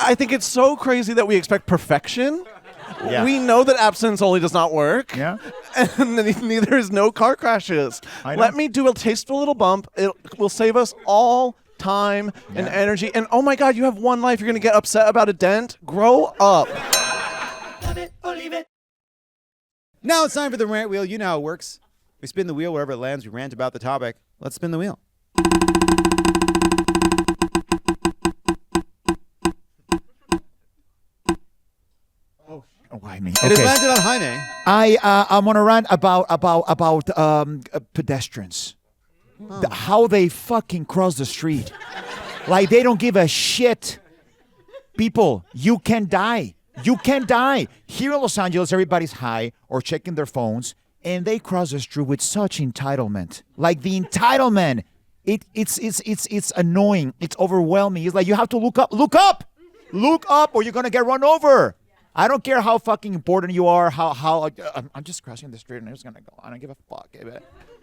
I think it's so crazy that we expect perfection. Yeah. We know that abstinence only does not work. Yeah. And neither is no car crashes. Let me do a tasteful little bump. It will save us all time and energy. And oh my God, you have one life. You're going to get upset about a dent? Grow up. Love it or leave it. Now it's time for the rant wheel. You know how it works. We spin the wheel wherever it lands. We rant about the topic. Let's spin the wheel. Jaime. It has landed on Jaime. I'm on a rant about pedestrians. How they fucking cross the street. Like they don't give a shit. People, you can die. You can die. Here in Los Angeles, everybody's high or checking their phones, and they cross the street with such entitlement. Like the entitlement, it's annoying. It's overwhelming. It's like you have to look up, or you're gonna get run over. I don't care how fucking important you are. I'm just crossing the street and I'm just gonna go. I don't give a fuck.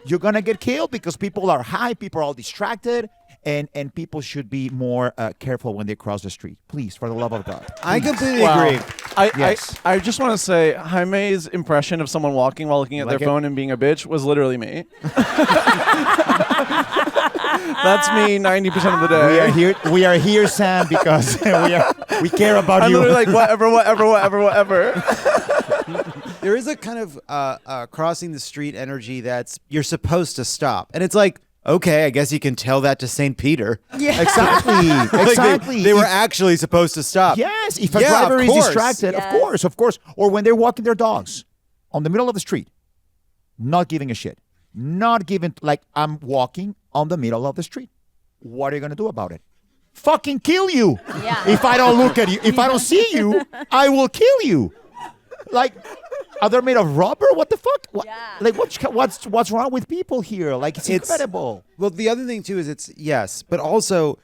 You're gonna get killed because people are high. People are all distracted. And people should be more careful when they cross the street. Please, for the love of God. I completely agree. I just want to say, Jaime's impression of someone walking while looking at their phone and being a bitch was literally me. That's me 90% of the day. We are here, Sam, because we care about I'm you. I'm literally like, whatever. There is a kind of crossing the street energy that's you're supposed to stop. And it's like, okay, I guess you can tell that to St. Peter. Yeah. Exactly. They were actually supposed to stop. Yes, if a driver is distracted, of course. Or when they're walking their dogs on the middle of the street, not giving a shit. Not giving, like I'm walking on the middle of the street. What are you going to do about it? Fucking kill you. Yeah. If I don't look at you, if I don't see you, I will kill you. Like, are they made of rubber? What the fuck? Like, what's wrong with people here? Like, it's incredible. Well, the other thing, too, is but also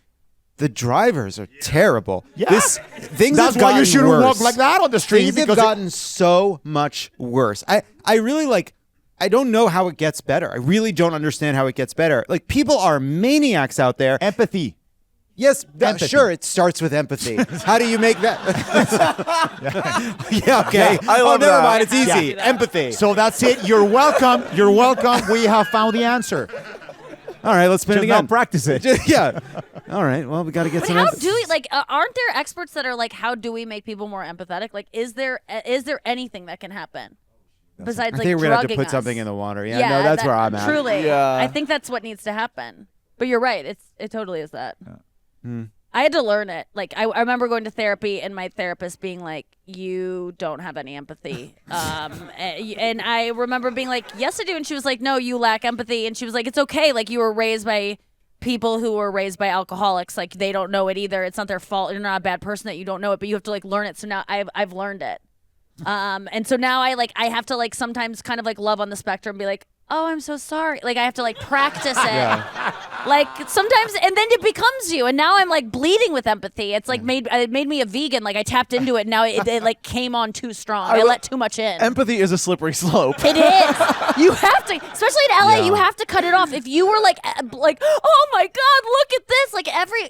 the drivers are terrible. Yeah. That's why you shouldn't walk like that on the street. Things have gotten so much worse. I really, I don't know how it gets better. I really don't understand how it gets better. Like, people are maniacs out there. Empathy. Yes, sure, it starts with empathy. How do you make that? Okay. Yeah, never mind. It's easy. Empathy. So that's it. You're welcome. We have found the answer. All right, let's spin it again. Not practice it. Yeah. All right, well, we got to get some empathy. How do we, aren't there experts that are like, how do we make people more empathetic? Like, is there anything that can happen? Besides, I think we're going to have to put us? something in the water. Yeah, no, that's where I'm at. Truly. Yeah. I think that's what needs to happen. But you're right. It totally is that. Yeah. I had to learn it. Like, I remember going to therapy and my therapist being like, you don't have any empathy. And I remember being like, yes, I do. And she was like, no, you lack empathy. And she was like, it's okay. Like, you were raised by people who were raised by alcoholics. Like, they don't know it either. It's not their fault. You're not a bad person that you don't know it, but you have to learn it. So now I've learned it. And so now I have to sometimes kind of love on the spectrum and be like, oh, I'm so sorry. Like, I have to practice it. Yeah. Like, sometimes, and then it becomes you. And now I'm bleeding with empathy. It's it made me a vegan. Like, I tapped into it and now it came on too strong. I let too much in. Empathy is a slippery slope. It is. You have to, especially in LA, you have to cut it off. If you were like, oh my God, look at this.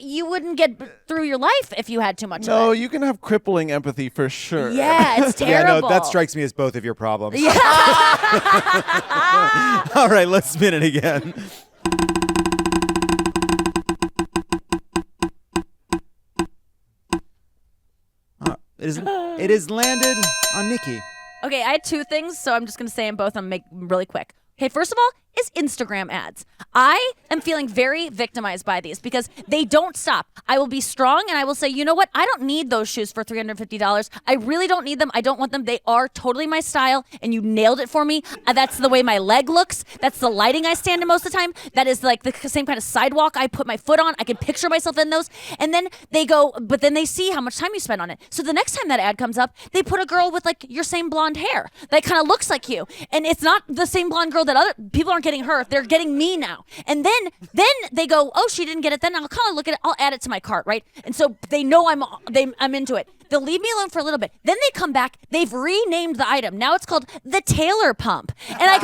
You wouldn't get through your life if you had too much of it. No, you can have crippling empathy for sure. Yeah, it's terrible. Yeah, no, that strikes me as both of your problems. Yeah. All right, let's spin it again. It is landed on Nikki. Okay, I had two things, so I'm just going to say them both and make really quick. Okay, first of all, is Instagram ads. I am feeling very victimized by these because they don't stop. I will be strong and I will say, you know what? I don't need those shoes for $350. I really don't need them. I don't want them. They are totally my style and you nailed it for me. That's the way my leg looks. That's the lighting I stand in most of the time. That is the same kind of sidewalk I put my foot on. I can picture myself in those. And then they go, but then they see how much time you spend on it. So the next time that ad comes up, they put a girl with your same blonde hair that kind of looks like you. And it's not the same blonde girl that other people aren't getting her. They're getting me now. And then they go, oh, she didn't get it. Then I'll kind of look at it. I'll add it to my cart, right? And so they know I'm into it. They'll leave me alone for a little bit. Then they come back. They've renamed the item. Now it's called the Taylor Pump. And I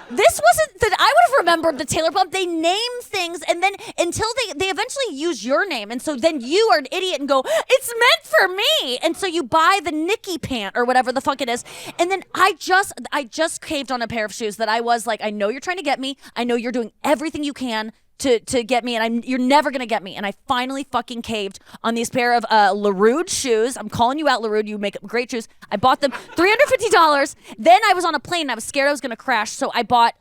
go, This wasn't that I would have remembered the Taylor pump. They name things and then until they eventually use your name. And so then you are an idiot and go, it's meant for me. And so you buy the Nikki pant or whatever the fuck it is. And then I just caved on a pair of shoes that I was like, I know you're trying to get me. I know you're doing everything you can to get me, and you're never gonna get me. And I finally fucking caved on these pair of LaRude shoes. I'm calling you out, LaRude. You make great shoes. I bought them $350. Then I was on a plane. And I was scared I was gonna crash, so I bought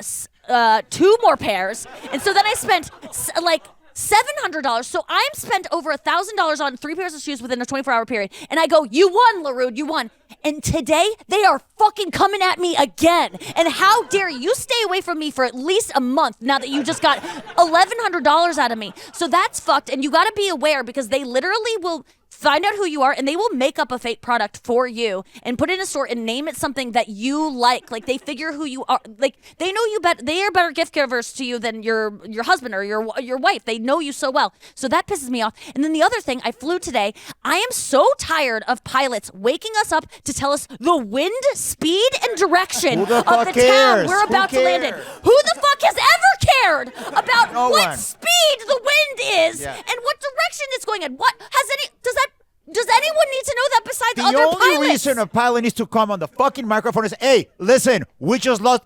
2 more pairs. And so then I spent like $700. So I'm spent over $1,000 on 3 pairs of shoes within a 24-hour period. And I go, you won, LaRude, you won. And today they are fucking coming at me again. And how dare you stay away from me for at least a month now that you just got $1,100 out of me. So that's fucked. And you got to be aware because they literally will find out who you are and they will make up a fake product for you and put it in a store and name it something that you like. Like they figure who you are. Like they know you better. They are better gift givers to you than your husband or your wife. They know you so well. So that pisses me off. And then the other thing, I flew today. I am so tired of pilots waking us up to tell us the wind, speed, and direction of the town we're about to land in. Who the fuck has ever cared about what speed the wind is and what direction it's going in? What has any? Does anyone need to know that besides other pilots? The only reason a pilot needs to come on the fucking microphone is, hey, listen, we just lost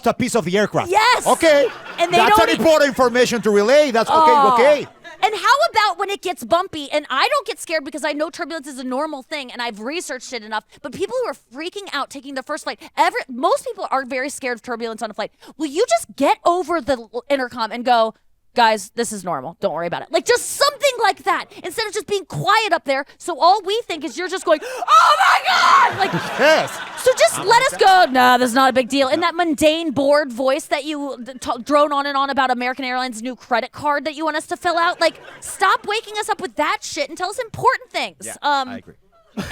a piece of the aircraft. Yes. Okay. And that's an important information to relay. That's okay. And how about when it gets bumpy? And I don't get scared because I know turbulence is a normal thing and I've researched it enough. But people who are freaking out taking their first flight, most people are very scared of turbulence on a flight. Will you just get over the intercom and go, guys, this is normal. Don't worry about it. Like just something like that instead of just being quiet up there. So all we think is you're just going, oh my God! Like, yes. So just let us go. Nah, that's not a big deal. And that mundane, bored voice that you drone on and on about American Airlines' new credit card that you want us to fill out. Like, stop waking us up with that shit and tell us important things. Yeah, I agree.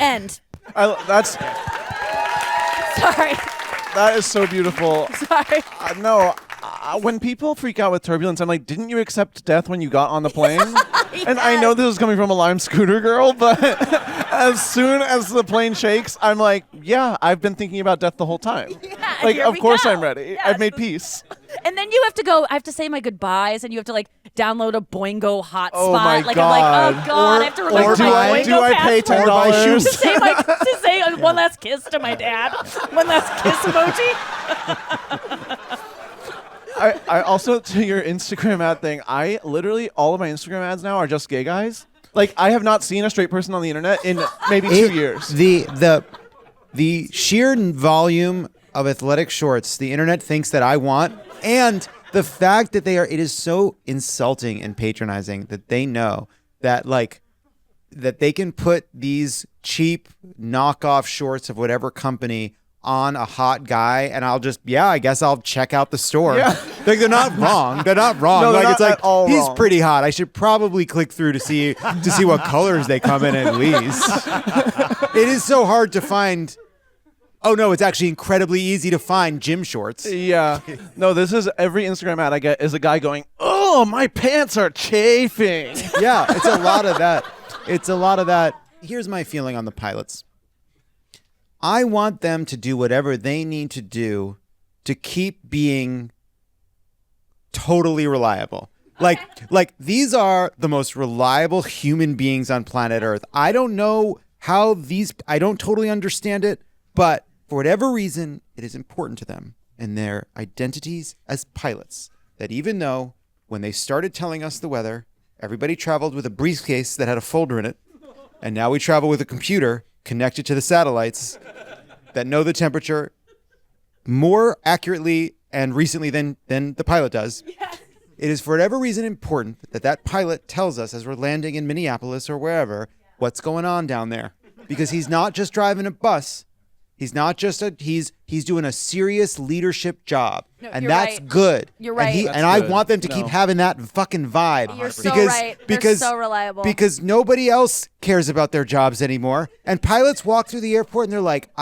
End. That's Sorry. that is so beautiful. Sorry. No. When people freak out with turbulence, I'm like, didn't you accept death when you got on the plane? Yes. And I know this is coming from a Lime Scooter girl, but as soon as the plane shakes, I'm like, yeah, I've been thinking about death the whole time. Yeah, like, here of we course go. I'm ready. Yes. I've made peace. And then you have to go, I have to say my goodbyes, and you have to like download a Boingo hotspot. Oh my like God. I'm like, oh God, I have to remember Or do my I- Boingo do I pay password $10? to say one last kiss to my dad. One last kiss emoji. I also, to your Instagram ad thing, I literally, all of my Instagram ads now are just gay guys. Like, I have not seen a straight person on the internet in maybe 2 years. The sheer volume of athletic shorts the internet thinks that I want, and the fact that it is so insulting and patronizing that they know that that they can put these cheap knockoff shorts of whatever company on a hot guy, and I guess I'll check out the store. Yeah. Like they're not wrong. They're not wrong. No, they're like not it's like at all he's wrong. pretty hot. I should probably click through to see what colors they come in at least. It is so hard to find. Oh no, it's actually incredibly easy to find gym shorts. Yeah. No, this is every Instagram ad I get is a guy going, oh, my pants are chafing. Yeah, it's a lot of that. It's a lot of that. Here's my feeling on the pilots. I want them to do whatever they need to do to keep being totally reliable. Like these are the most reliable human beings on planet Earth. I don't know how I don't totally understand it, but for whatever reason, it is important to them and their identities as pilots that even though when they started telling us the weather, everybody traveled with a briefcase that had a folder in it, and now we travel with a computer connected to the satellites that know the temperature more accurately and recently than the pilot does. Yes. It is for whatever reason important that pilot tells us as we're landing in Minneapolis or wherever what's going on down there, because he's not just driving a bus. He's not just he's doing a serious leadership job, No, and you're that's right. good. You're right. And, That's I good. want them to keep No. having that fucking vibe. You're so right. They're so reliable. Because nobody else cares about their jobs anymore. And pilots walk through the airport and they're like,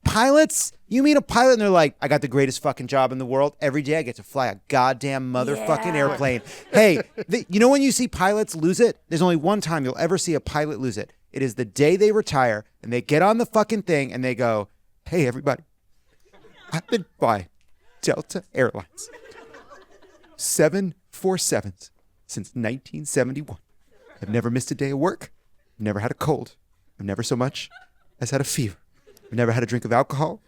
pilots? You mean a pilot? And they're like, I got the greatest fucking job in the world. Every day I get to fly a goddamn motherfucking airplane. Hey, you know when you see pilots lose it? There's only one time you'll ever see a pilot lose it. It is the day they retire and they get on the fucking thing and they go, hey, everybody, Delta Airlines. 747s since 1971. I've never missed a day of work. I've never had a cold. I've never so much as had a fever. I've never had a drink of alcohol.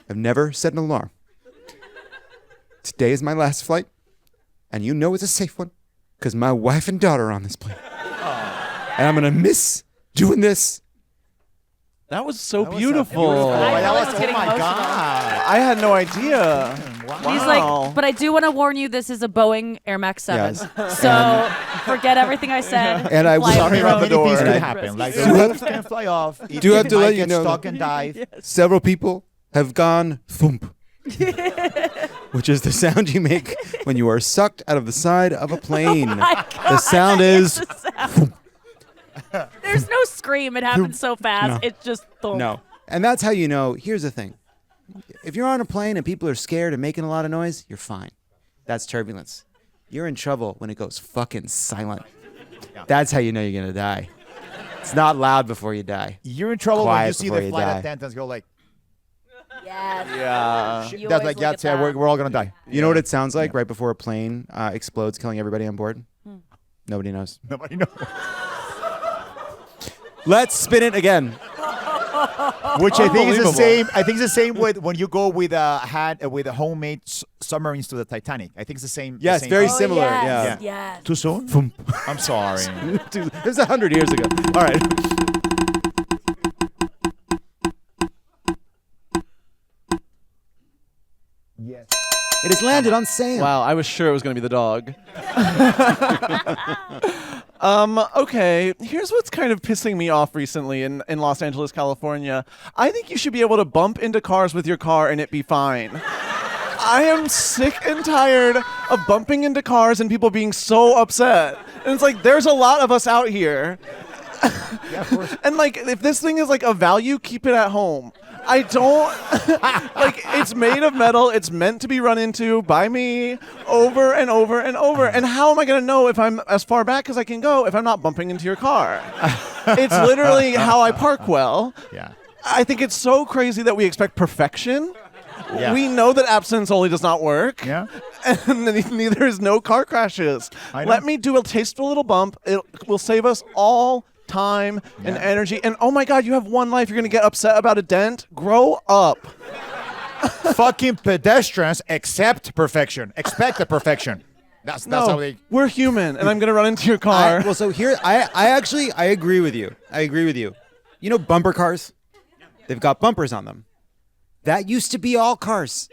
I've never set an alarm. Today is my last flight, and you know it's a safe one because my wife and daughter are on this plane. And I'm going to miss doing this. That was so was beautiful. I that was was, getting oh my emotional. God. I had no idea. Wow. He's like, but I do want to warn you, this is a Boeing Air Max 7. Yes. So forget everything I said. And I Fly will- over Sorry the about road. the door. Many things And could I- happen. Like Do the have- roof can fly off. Do you have to might let you get know stuck that- and dive. Several people have gone thump, which is the sound you make when you are sucked out of the side of a plane. The sound is There's no scream. It happens so fast. No. It's just thump. no. And that's how you know. Here's the thing. If you're on a plane and people are scared and making a lot of noise, you're fine. That's turbulence. You're in trouble when it goes fucking silent. That's how you know you're going to die. It's not loud before you die. You're in trouble when Quiet you see before the you flight die. attendants go like, Yes. Yeah. You that's always like, look yeah, at that. we're all gonna die. You know what it sounds like right before a plane explodes, killing everybody on board? Nobody knows. Nobody knows. Let's spin it again. Which I think is the Unbelievable. same. I think it's the same with when you go with with homemade submarines to the Titanic. I think it's the same. the Yes, same very thing. Oh, similar. Yes. Yeah. Yes. Too soon? I'm sorry. Dude, it was 100 years ago. All right. Yes. It has landed on Sam. Wow, I was sure it was going to be the dog. Okay, here's what's kind of pissing me off recently in Los Angeles, California. I think you should be able to bump into cars with your car and it be fine. I am sick and tired of bumping into cars and people being so upset. And it's like, there's a lot of us out here. Yeah, of course. And like, if this thing is like a value, keep it at home. I don't like. It's made of metal. It's meant to be run into by me over and over and over. And how am I going to know if I'm as far back as I can go if I'm not bumping into your car? It's literally how I park well. Yeah. I think it's so crazy that we expect perfection. Yeah. We know that abstinence only does not work. Yeah. And neither is no car crashes. I know. Let me do a tasteful little bump. It will save us all time and energy. And oh my God, you have one life. You're going to get upset about a dent? Grow up. Fucking pedestrians accept perfection. Expect the perfection. That's how No, they. we're human, and I'm going to run into your car. Well, so here, I agree with you. I agree with you. You know bumper cars? They've got bumpers on them. That used to be all cars.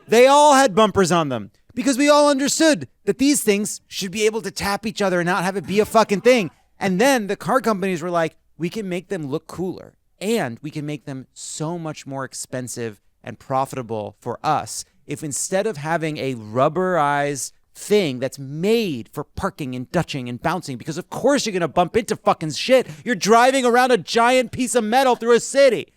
They all had bumpers on them because we all understood that these things should be able to tap each other and not have it be a fucking thing. And then the car companies were like, we can make them look cooler and we can make them so much more expensive and profitable for us if instead of having a rubberized thing that's made for parking and dutching and bouncing, because of course you're going to bump into fucking shit. You're driving around a giant piece of metal through a city.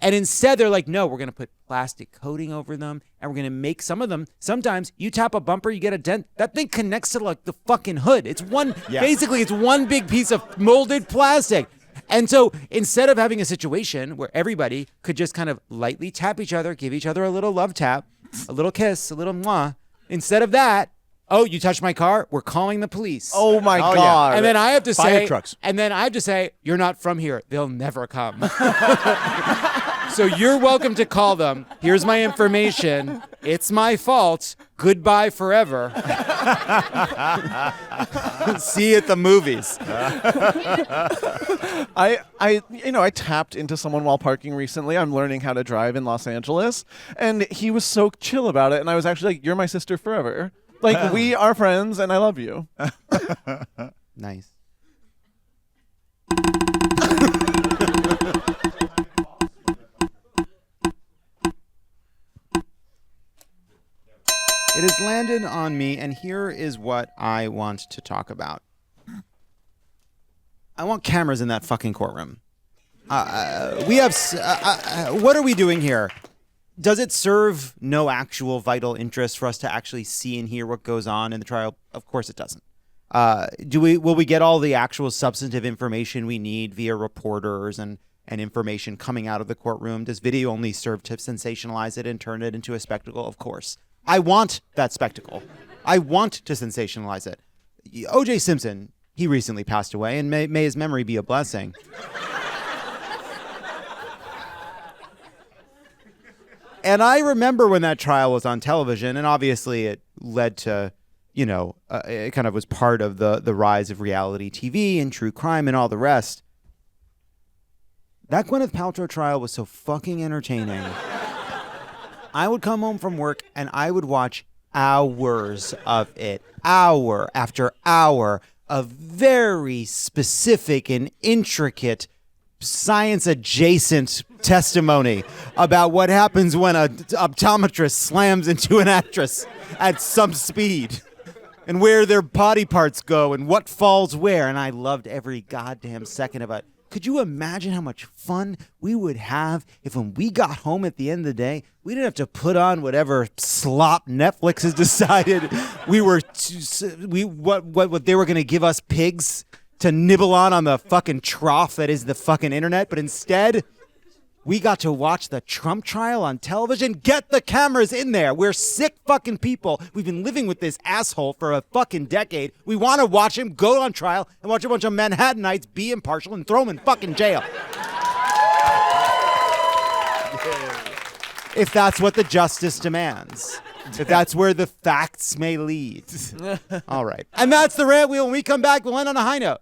And instead, they're like, no, we're going to put plastic coating over them, and we're going to make some of them. Sometimes you tap a bumper, you get a dent. That thing connects to like the fucking hood. It's one, basically, it's one big piece of molded plastic. And so instead of having a situation where everybody could just kind of lightly tap each other, give each other a little love tap, a little kiss, a little mwah, instead of that, oh, you touched my car? We're calling the police. oh my Oh, yeah. God. And then I have to Fire say, trucks. and then I have to say, you're not from here. They'll never come. So you're welcome to call them. Here's my information. It's my fault. Goodbye forever. See you at the movies. I tapped into someone while parking recently. I'm learning how to drive in Los Angeles, and he was so chill about it. And I was actually like, "You're my sister forever. Like we are friends, and I love you." Nice. It has landed on me, and here is what I want to talk about. I want cameras in that fucking courtroom. We have. What are we doing here? Does it serve no actual vital interest for us to actually see and hear what goes on in the trial? Of course it doesn't. Will we get all the actual substantive information we need via reporters and information coming out of the courtroom? Does video only serve to sensationalize it and turn it into a spectacle? Of course. I want that spectacle. I want to sensationalize it. O.J. Simpson, he recently passed away, and may his memory be a blessing. And I remember when that trial was on television, and obviously it led to, it kind of was part of the rise of reality TV and true crime and all the rest. That Gwyneth Paltrow trial was so fucking entertaining. I would come home from work and I would watch hours of it, hour after hour of very specific and intricate science-adjacent testimony about what happens when an optometrist slams into an actress at some speed and where their body parts go and what falls where. And I loved every goddamn second of it. Could you imagine how much fun we would have if when we got home at the end of the day, we didn't have to put on whatever slop Netflix has decided what they were going to give us pigs to nibble on the fucking trough that is the fucking internet, but instead we got to watch the Trump trial on television. Get the cameras in there. We're sick fucking people. We've been living with this asshole for a fucking decade. We want to watch him go on trial and watch a bunch of Manhattanites be impartial and throw him in fucking jail. If that's what the justice demands. If that's where the facts may lead. All right. And that's the rant wheel. When we come back, we'll end on a high note.